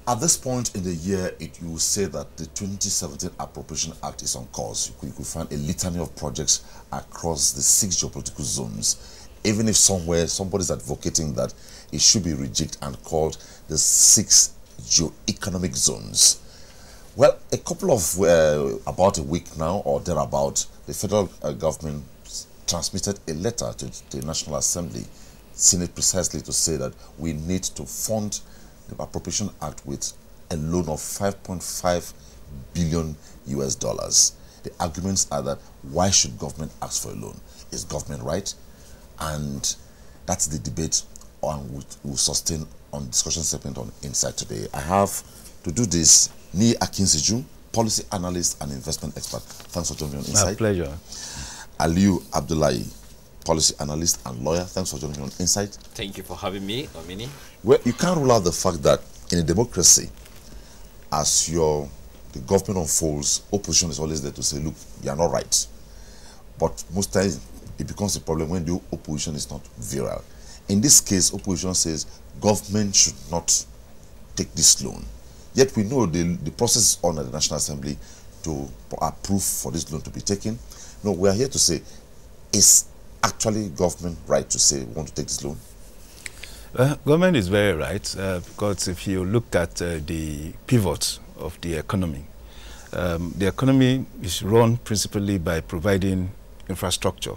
At this point in the year, you will say that the 2017 Appropriation Act is on course. You could find a litany of projects across the 6 geopolitical zones, even if somewhere somebody's advocating that it should be rejigged and called the 6 geo-economic zones. Well, a couple of, about a week now or thereabout, the federal government transmitted a letter to the National Assembly, Senate precisely to say that we need to fund the Appropriation Act with a loan of $5.5 billion US. The arguments are that why should government ask for a loan? Is government right? And that's the debate we'll sustain on discussion segment on Insight today. I have to do this Ni Akinsiju, policy analyst and investment expert. Thanks for joining me on Insight. My pleasure. Aliu Abdullahi, policy analyst and lawyer. Thanks for joining me on Insight. Thank you for having me, Omini. Well, you can't rule out the fact that in a democracy, as the government unfolds, opposition is always there to say, look, you are not right. But most times, it becomes a problem when the opposition is not virile. In this case, opposition says government should not take this loan. Yet we know the process is on at the National Assembly to approve for this loan to be taken. No, we are here to say, is actually government right to say we want to take this loan? Government is very right, because if you look at the pivot of the economy is run principally by providing infrastructure.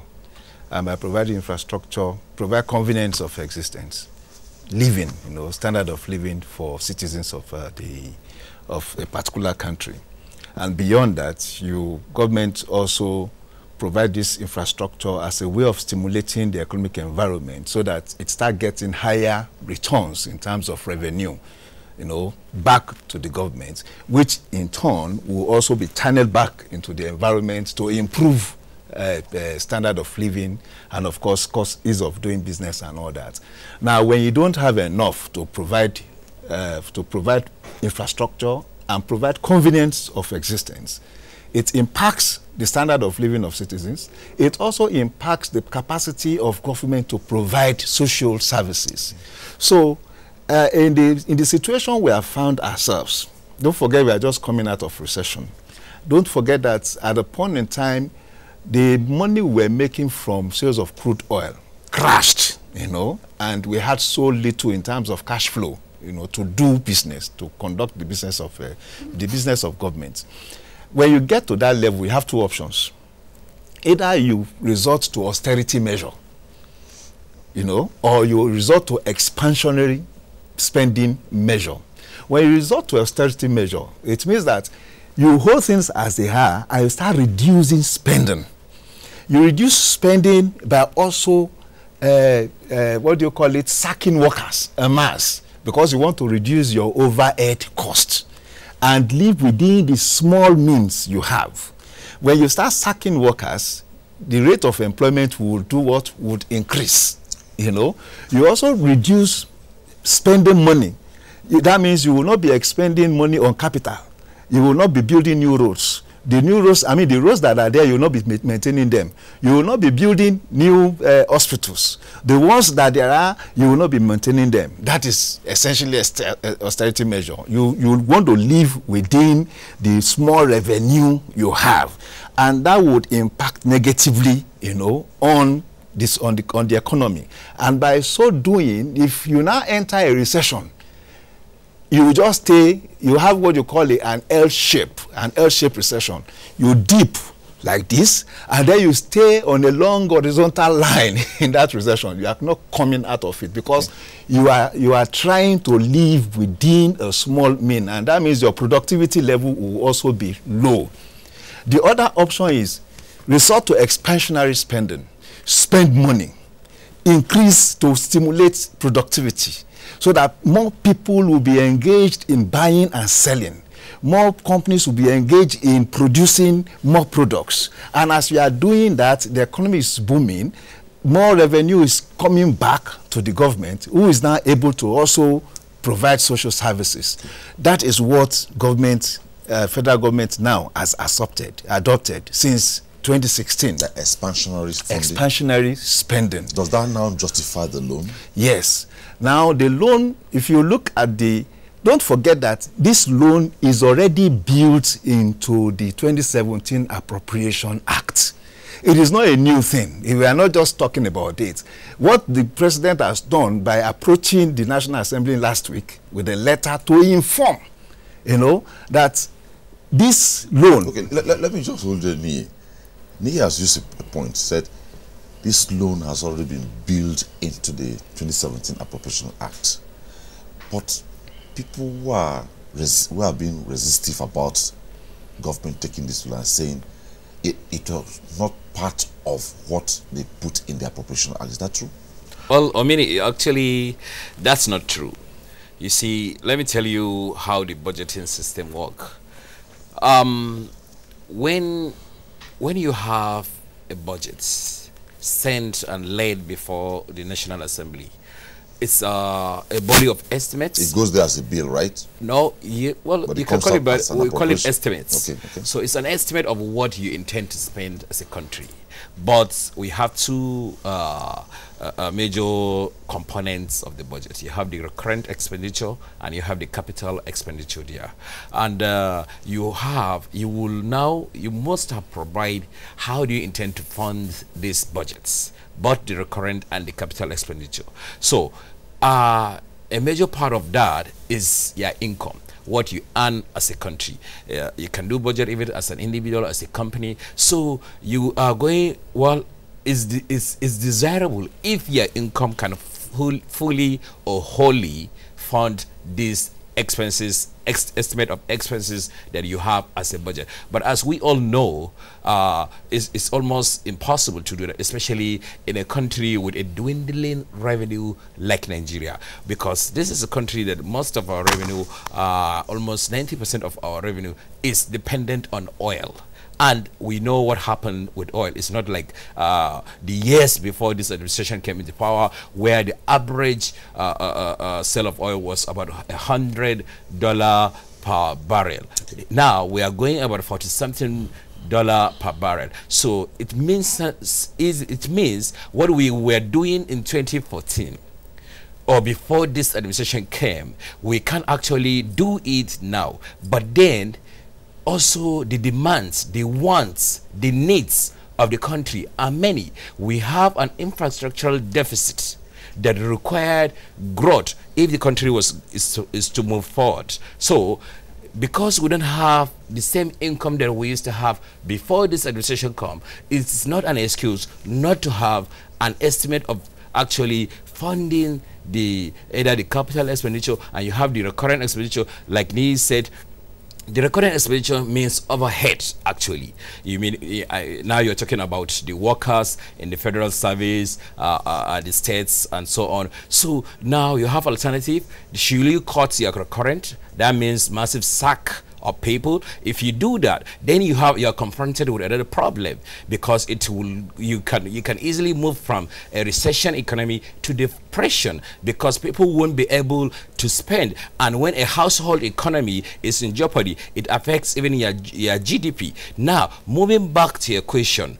And by providing infrastructure, provide convenience of existence, living, standard of living for citizens of a particular country. And beyond that, government also provide this infrastructure as a way of stimulating the economic environment so that it start getting higher returns in terms of revenue, back to the government, which in turn will also be channeled back into the environment to improve standard of living and of course ease of doing business and all that. Now, when you don't have enough to provide infrastructure and provide convenience of existence, it impacts the standard of living of citizens. It also impacts the capacity of government to provide social services. So in the situation we have found ourselves, don't forget we are just coming out of recession. Don't forget that at a point in time, the money we're making from sales of crude oil crashed, and we had so little in terms of cash flow, to do business, to conduct the business of government. When you get to that level, you have 2 options. Either you resort to austerity measure, or you resort to expansionary spending measure. When you resort to austerity measure, it means that you hold things as they are and you start reducing spending. You reduce spending by also, sacking workers en masse, because you want to reduce your overhead costs and live within the small means you have. When you start sacking workers, the rate of employment will do what? Would increase. You also reduce spending money. That means you will not be expending money on capital. You will not be building new roads. The new roads, the roads that are there, you will not be maintaining them. You will not be building new hospitals. The ones that there are, you will not be maintaining them. That is essentially austerity measure. You want to live within the small revenue you have, and that would impact negatively, on the economy. And by so doing, if you now enter a recession, you will just stay, you have what you call an L-shape recession. You dip like this, and then you stay on a long horizontal line in that recession. You are not coming out of it because you are trying to live within a small mean, and that means your productivity level will also be low. The other option is resort to expansionary spending. Spend money, increase to stimulate productivity, so that more people will be engaged in buying and selling. More companies will be engaged in producing more products. And as we are doing that, the economy is booming. More revenue is coming back to the government, who is now able to also provide social services. That is what federal government now has adopted since 2016. The expansionary spending. Expansionary spending. Does that now justify the loan? Yes. Now the loan, if you look at the don't forget that this loan is already built into the 2017 Appropriation Act. It is not a new thing. We are not just talking about it. What the president has done by approaching the National Assembly last week with a letter to inform, that this loan... Okay, let me just hold it near. Nia has used a point, said this loan has already been built into the 2017 Appropriation Act. But people who are being resistive about government taking this loan and saying it was not part of what they put in the Appropriation Act. Is that true? Well, actually, that's not true. You see, let me tell you how the budgeting system works. When you have a budget sent and laid before the National Assembly, it's a body of estimates. It goes there as a bill, right? No, you can call it, but we call it estimates. Okay. So it's an estimate of what you intend to spend as a country. But we have two major components of the budget. You have the recurrent expenditure and you have the capital expenditure there. And you must have provided how do you intend to fund these budgets, both the recurrent and the capital expenditure. So a major part of that is your income, what you earn as a country. You can do budget even as an individual, as a company. So you are going, well, it's desirable if your income can fully or wholly fund these expenses, estimate of expenses that you have as a budget. But as we all know, it's almost impossible to do that, especially in a country with a dwindling revenue like Nigeria, because this is a country that most of our revenue, almost 90% of our revenue is dependent on oil. And we know what happened with oil. It's not like the years before this administration came into power, where the average sale of oil was about $100 per barrel. Now we are going about 40-something dollar per barrel. So it means what we were doing in 2014 or before this administration came, we can actually do it now. But then also the demands, the wants, the needs of the country are many. We have an infrastructural deficit that required growth if the country is to move forward. So because we don't have the same income that we used to have before this administration come, it's not an excuse not to have an estimate of actually funding either the capital expenditure, and you have the recurrent expenditure. Like Nee said, the recurrent expenditure means overhead, actually. You mean, now you're talking about the workers in the federal service, the states, and so on. So now you have alternative. Should you cut your recurrent? That means massive sack of people. If you do that, then you're confronted with another problem, because you can easily move from a recession economy to depression, because people won't be able to spend. And when a household economy is in jeopardy, it affects even your GDP. Now, moving back to your question,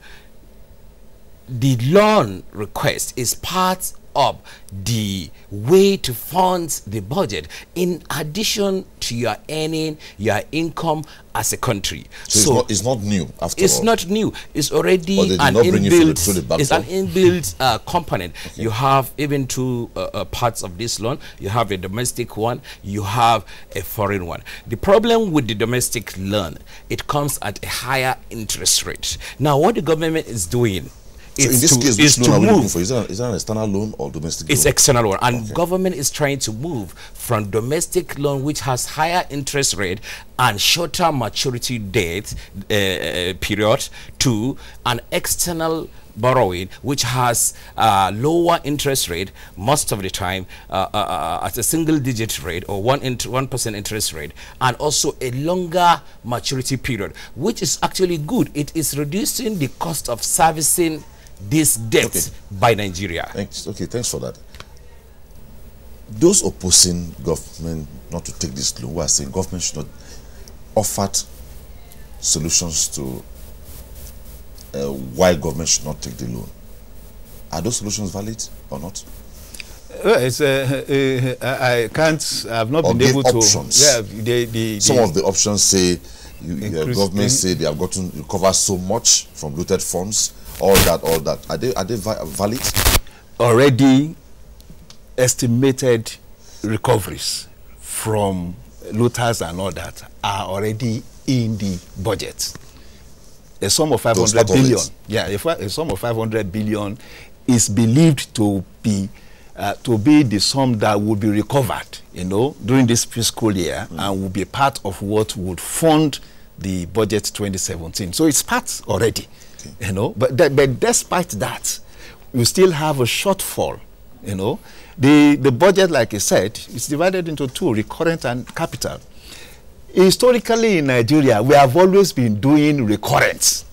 the loan request is part of the way to fund the budget, in addition to your earning, your income as a country. So it's not new after it's all. Not new. It's already an inbuilt. It's an inbuilt component. Okay. You have even two parts of this loan. You have a domestic one. You have a foreign one. The problem with the domestic loan, it comes at a higher interest rate. Now, what the government is doing, so in this case, which loan are we looking for? Is that an external loan or domestic loan? It's external loan. And government is trying to move from domestic loan, which has higher interest rate and shorter maturity date period, to an external borrowing, which has lower interest rate most of the time, at a single-digit rate or 1% interest rate, and also a longer maturity period, which is actually good. It is reducing the cost of servicing this debt by Nigeria. Thanks for that. Those opposing government not to take this loan, who are saying government should not offer solutions to why government should not take the loan. Are those solutions valid or not? Well, it's I can't. I've not been able options. to. Yeah, some of the options say the government say they have gotten recover so much from looted funds. All that. Are they valid? Already estimated recoveries from looters and all that are already in the budget. A sum of 500 billion. Yeah, a sum of 500 billion is believed to be the sum that will be recovered, during this fiscal year, and will be part of what would fund the budget 2017. So it's part already, But despite that, we still have a shortfall, The budget, like I said, is divided into two: recurrent and capital. Historically in Nigeria, we have always been doing recurrent.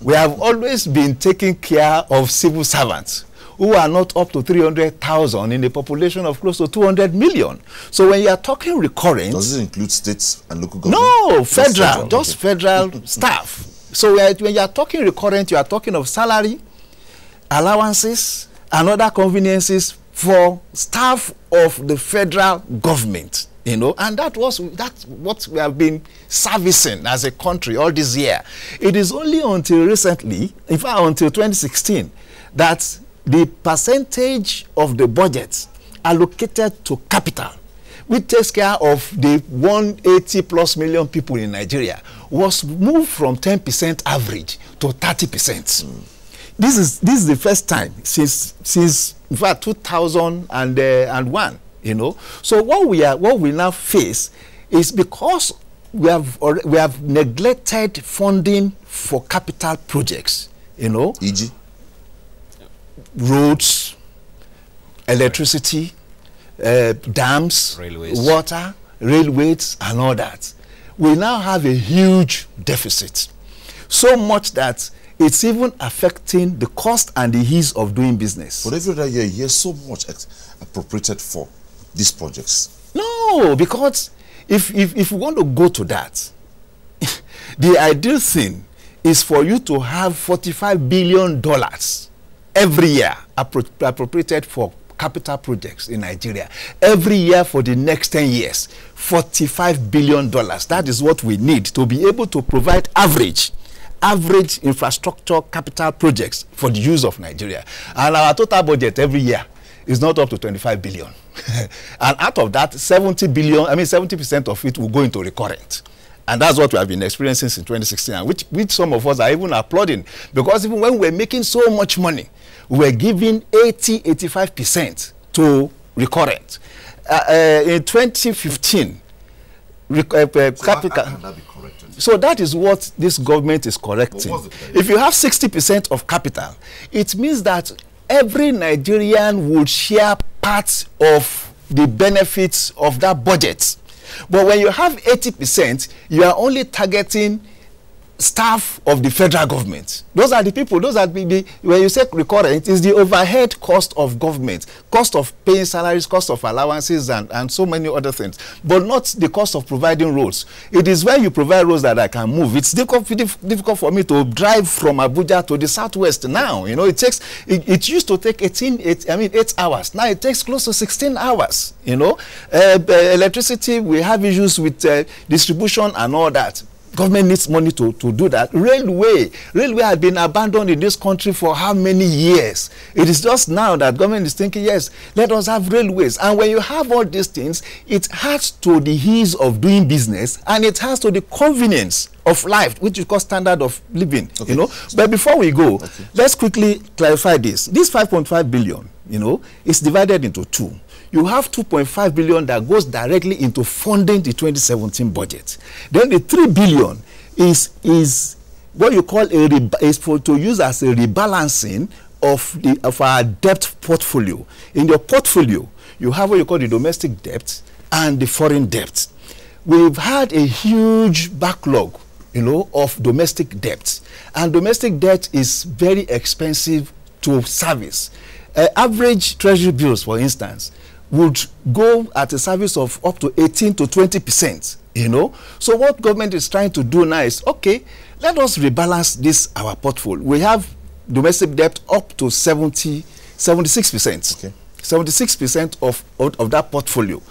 We have always been taking care of civil servants who are not up to 300,000 in a population of close to 200 million. So when you are talking recurrent... Does it include states and local government? No, federal, just federal staff. So when you are talking recurrent, you are talking of salary, allowances, and other conveniences for staff of the federal government. And that's what we have been servicing as a country all this year. It is only until recently, in fact until 2016, that the percentage of the budget allocated to capital, which takes care of the 180 plus million people in Nigeria, was moved from 10% average to 30%. This is the first time since in fact 2001. So what we now face is, because we have neglected funding for capital projects, e.g. roads, electricity, dams, railways, water, railways, and all that. We now have a huge deficit, so much that it's even affecting the cost and the ease of doing business. But every other year, you hear so much appropriated for these projects. No, because if we want to go to that, the ideal thing is for you to have $45 billion every year appropriated for capital projects in Nigeria. Every year for the next 10 years, $45 billion. That is what we need to be able to provide average infrastructure capital projects for the use of Nigeria. And our total budget every year is not up to 25 billion. And out of that, 70% of it will go into recurrent. And that's what we have been experiencing since 2016, and which some of us are even applauding, because even when we're making so much money, we're giving 85% to recurrent. In 2015, capital. So that is what this government is correcting. If you have 60% of capital, it means that every Nigerian would share parts of the benefits of that budget. But when you have 80%, you are only targeting staff of the federal government. Those are the people, when you say recurrent, it's the overhead cost of government, cost of paying salaries, cost of allowances, and so many other things, but not the cost of providing roads. It is when you provide roads that I can move. It's difficult for me to drive from Abuja to the southwest now. It used to take 8 hours. Now it takes close to 16 hours. Electricity, we have issues with distribution and all that. Government needs money to do that. Railway had been abandoned in this country for how many years? It is just now that government is thinking, yes, let us have railways. And when you have all these things, it adds to the ease of doing business, and it adds to the convenience of life, which is called standard of living. Okay. But before we go, let's quickly clarify this. This 5.5 billion, is divided into two. You have 2.5 billion that goes directly into funding the 2017 budget. Then the 3 billion is what you call to use as a rebalancing of our debt portfolio. In your portfolio, you have what you call the domestic debt and the foreign debt. We've had a huge backlog, of domestic debt, and domestic debt is very expensive to service. Average treasury bills, for instance, would go at a service of up to 18 to 20%, So what government is trying to do now is, okay, let us rebalance this, our portfolio. We have domestic debt up to 76%. Okay. 76% of that portfolio.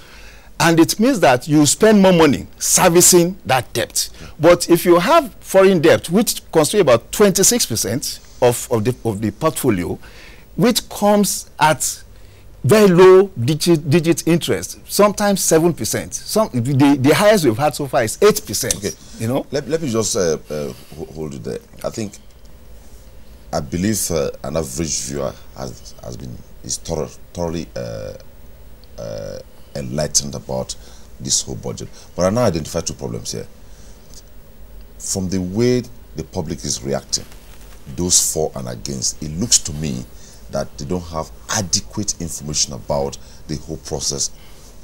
And it means that you spend more money servicing that debt. But if you have foreign debt, which constitutes about 26% of the portfolio, which comes at very low digit interest, sometimes 7%. The highest we've had so far is 8%. Okay. You know. Let me just hold you there. I believe an average viewer is thoroughly enlightened about this whole budget. But I now identify two problems here. From the way the public is reacting, those for and against, it looks to me that they don't have adequate information about the whole process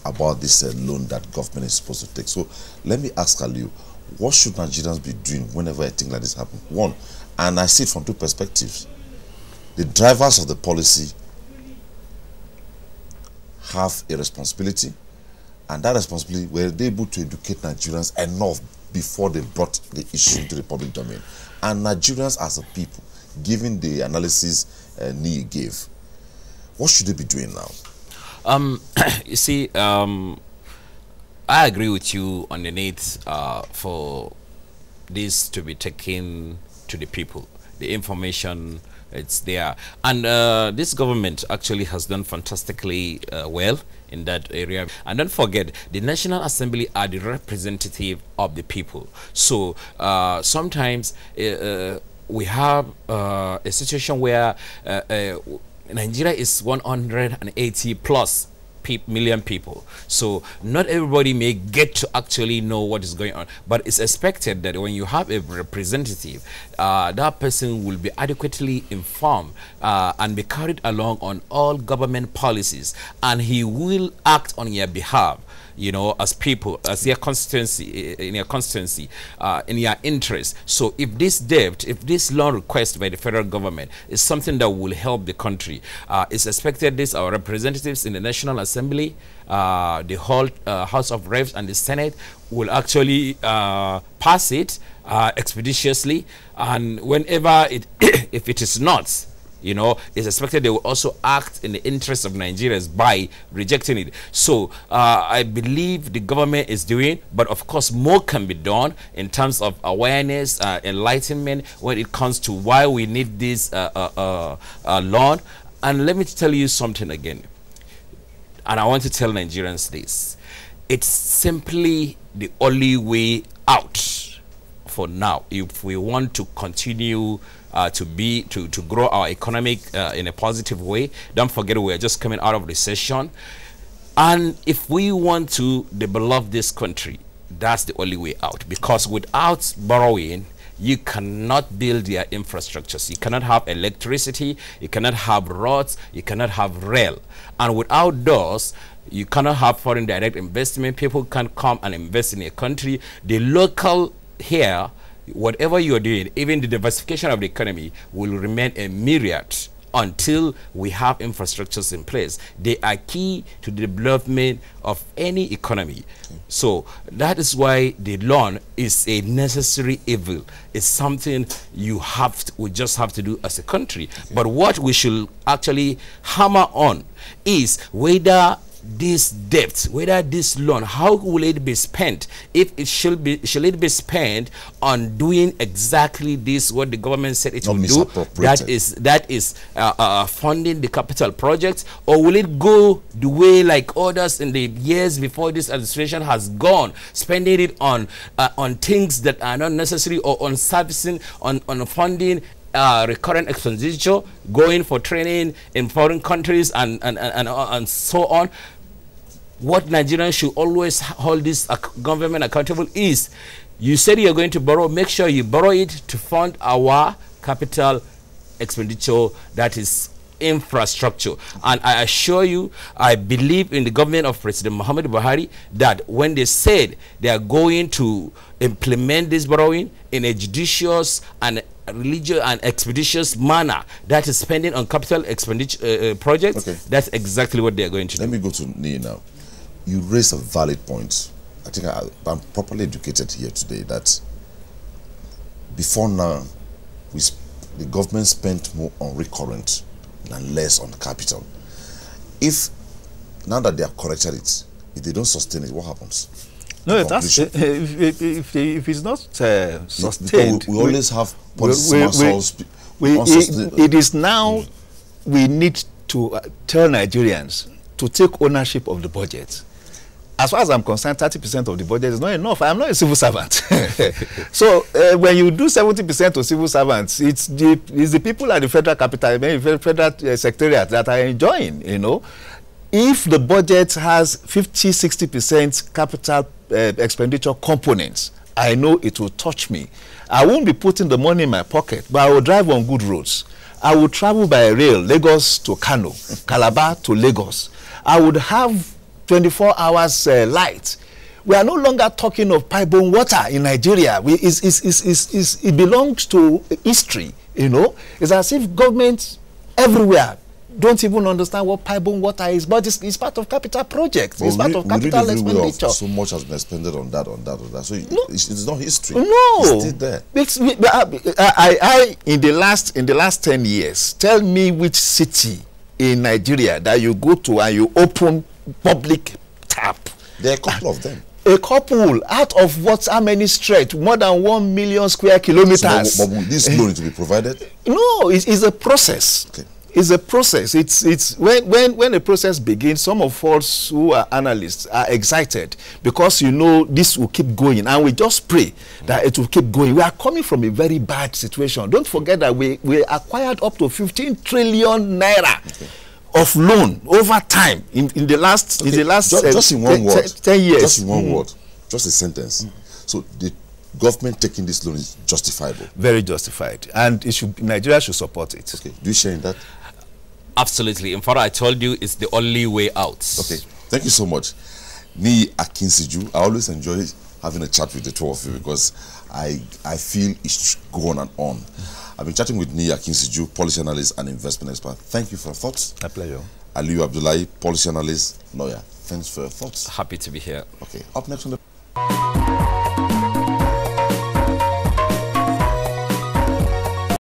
about this loan that government is supposed to take. So let me ask Aliu, what should Nigerians be doing whenever a thing like this happens? One, and I see it from two perspectives. The drivers of the policy have a responsibility, and that responsibility, were they able to educate Nigerians enough before they brought the issue into the public domain? And Nigerians as a people, given the analysis Nii gave, what should they be doing now? You see, I agree with you on the need for this to be taken to the people. The information, it's there. And this government actually has done fantastically well in that area. And don't forget, the National Assembly are the representative of the people. So sometimes we have a situation where Nigeria is 180 plus million people, so not everybody may get to actually know what is going on, but it's expected that when you have a representative, that person will be adequately informed and be carried along on all government policies, and he will act on your behalf, you know, as people, as your constituency, in your constituency, in your interest. So if this debt, if this loan request by the federal government is something that will help the country, it's expected this, our representatives in the National Assembly, the whole House of Reps and the Senate will actually pass it expeditiously, and whenever it, if it is not, you know, it's expected they will also act in the interest of Nigerians by rejecting it. So I believe the government is doing, but of course more can be done in terms of awareness, enlightenment when it comes to why we need this loan. And let me tell you something again, and I want to tell Nigerians this: it's simply the only way out for now if we want to continue to grow our economic in a positive way. Don't forget, we are just coming out of recession, and if we want to develop this country, that's the only way out, because without borrowing you cannot build their infrastructures. You cannot have electricity, you cannot have roads, you cannot have rail, and without those you cannot have foreign direct investment. People can come and invest in a country. The local here, whatever you're doing, even the diversification of the economy will remain a myriad until we have infrastructures in place. They are key to the development of any economy. So that is why the loan is a necessary evil. It's something you have to, we just have to do as a country. But what we should actually hammer on is whether this debt, whether this loan, how will it be spent? If it should it be spent on doing exactly this, what the government said it will do, that is funding the capital projects, or will it go the way like others in the years before this administration has gone, spending it on things that are not necessary, or on servicing, on funding recurrent expenditure, going for training in foreign countries and so on. What Nigerians should always hold this government accountable is, you said you're going to borrow, make sure you borrow it to fund our capital expenditure, that is infrastructure. And I assure you, I believe in the government of President Muhammadu Buhari, that when they said they are going to implement this borrowing in a judicious and religious and expeditious manner, that is spending on capital expenditure projects, that's exactly what they are going to do. Let me go to Nii now. You raise a valid point. I think I'm properly educated here today that before now, the government spent more on recurrent and less on capital. If now that they have corrected it, if they don't sustain it, what happens? No, that's if it's not sustained. We always have it is now we need to tell Nigerians to take ownership of the budget. As far as I'm concerned, 30% of the budget is not enough. I'm not a civil servant. So when you do 70% of civil servants, it's the people at the federal capital, federal secretariat that are enjoying, you know. If the budget has 50-60% capital expenditure components, I know it will touch me. I won't be putting the money in my pocket, but I will drive on good roads. I will travel by rail, Lagos to Kano, Calabar to Lagos. I would have 24 hours light. We are no longer talking of pipe-borne water in Nigeria. It belongs to history, you know. It's as if governments everywhere don't even understand what pipe-borne water is, but it's part of capital projects. It's part of capital expenditure. So much has been expended on that. So no, it's not history. No, it's still there. I in the last 10 years, tell me which city in Nigeria that you go to and you open public tap. There are a couple of them. A couple out of how many stretch? More than 1 million square kilometers. So, but this loan to be provided? No, it's a process. Okay. It's a process. It's when a process begins, some of us who are analysts are excited because you know this will keep going, and we just pray that it will keep going. We are coming from a very bad situation. Don't forget that we acquired up to 15 trillion naira. Okay. Of loan over time in the last just in one word, 10 years. Just in one word, just a sentence. So the government taking this loan is justifiable. Very justified, and Nigeria should support it. Okay, do you share in that? Absolutely. In fact, I told you it's the only way out. Okay, thank you so much, Niyi Akinsiju. I always enjoy having a chat with the two of you because I feel it should go on and on. I've been chatting with Niyi Akinsiju, policy analyst and investment expert. Thank you for your thoughts. A pleasure. Aliyu Abdullahi, policy analyst, lawyer. Thanks for your thoughts. Happy to be here. Okay, up next on the